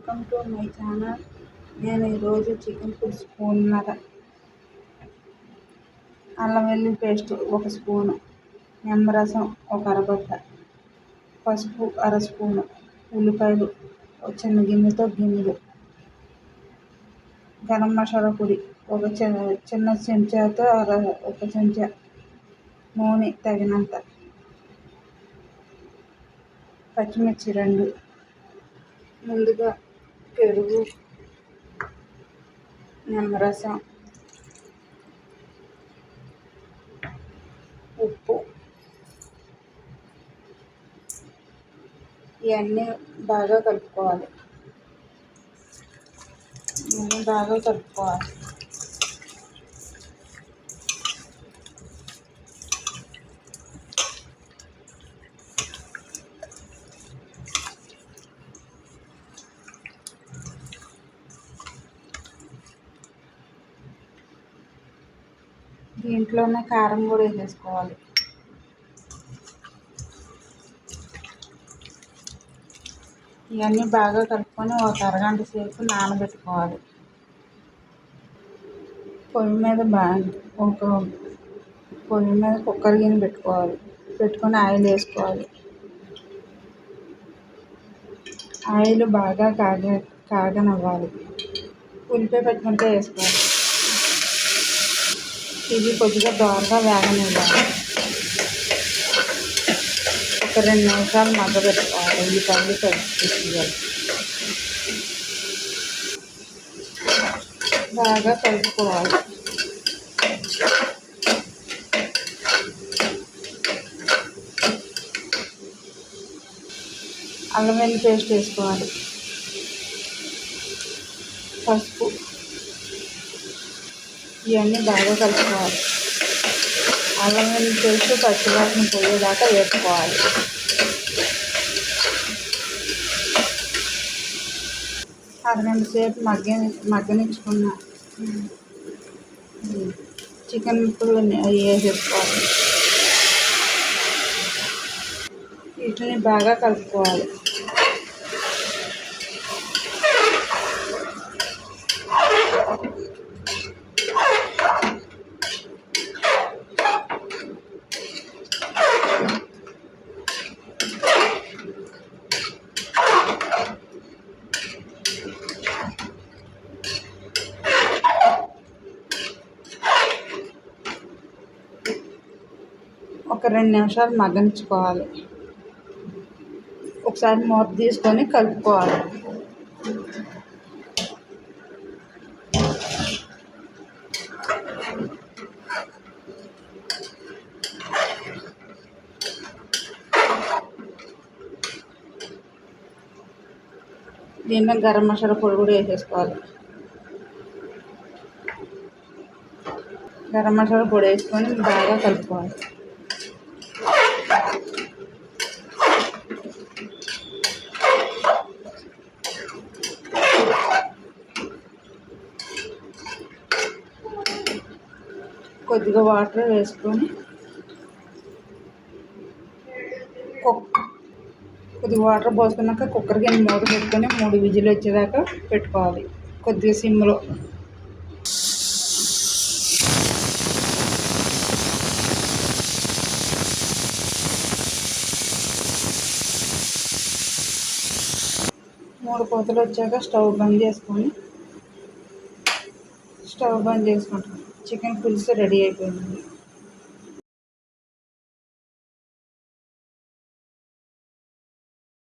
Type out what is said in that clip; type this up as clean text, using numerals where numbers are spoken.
Welcome to my channel. నేను ఈరోజు chicken పులుసు స్పూన్నర, అల్లం వెల్లుల్లి పేస్ట్ 1 స్పూను, నిమ్మరసం 1 అరబట్ట, పసుపు 1/2 స్పూను, ఉల్లిపాయలు చిన్న గిన్నెతో గిన్నెలు, గరం మసాలా పొడి చిన్న చెంచాతో 1 చెంచా, నూనె తగినంత, పచ్చిమిర్చి 2, ముందుగా పెరుగు, నిమ్మరసం, ఉప్పు ఇవన్నీ బాగా కలుపుకోవాలి. దీంట్లోనే కారం కూడా వేసేసుకోవాలి. ఇవన్నీ బాగా కలుపుకొని 1 అరగంట సేపు నానబెట్టుకోవాలి. పొయ్యి మీద కుక్కర్ గిన్నె పెట్టుకొని ఆయిల్ వేసుకోవాలి. ఆయిల్ బాగా కాగనివ్వాలి. ఉల్లిపాయ పచ్చిమిరపకాయ వేసుకోవాలి. ఇది కొద్దిగా దోరగా వేగనివ్వాలి. ఒక 2 నిమిషాలు మగ్గబెట్టుకోవాలి. ఉల్లిపాయలు కలుపుకోవాలి. బాగా కలుపుకోవాలి. అల్లం వెల్లుల్లి పేస్ట్ వేసుకోవాలి. పసుపు ఇవన్నీ బాగా కలుపుకోవాలి. అల్లం వెల్లుల్లి పేస్ట్ పచ్చివాసన పోయేదాకా వేసుకోవాలి. అరగంట సేపు మగ్గనిచ్చుకున్న చికెన్ ముక్కలు వేసేసుకోవాలి. వీటిని బాగా కలుపుకోవాలి. ఒక 2 నిమిషాలు మగ్గనిచ్చుకోవాలి. ఒకసారి మూత తీసుకొని కలుపుకోవాలి. దీంట్లో గరం మసాలా పొడి కూడా వేసేసుకోవాలి. గరం మసాలా పొడి వేసుకొని బాగా కలుపుకోవాలి. కొద్దిగా వాటర్ వేసుకొని కొద్దిగా వాటర్ పోసుకున్నాక కుక్కర్ గిన్నె మూత పెట్టుకొని 3 విజిల్ వచ్చేదాకా పెట్టుకోవాలి. కొద్దిగా సిమ్లో. మూడు కోతలు వచ్చాక స్టవ్ బంద్ చేసుకుంటాం. చికెన్ పులుసు రెడీ అయిపోయింది.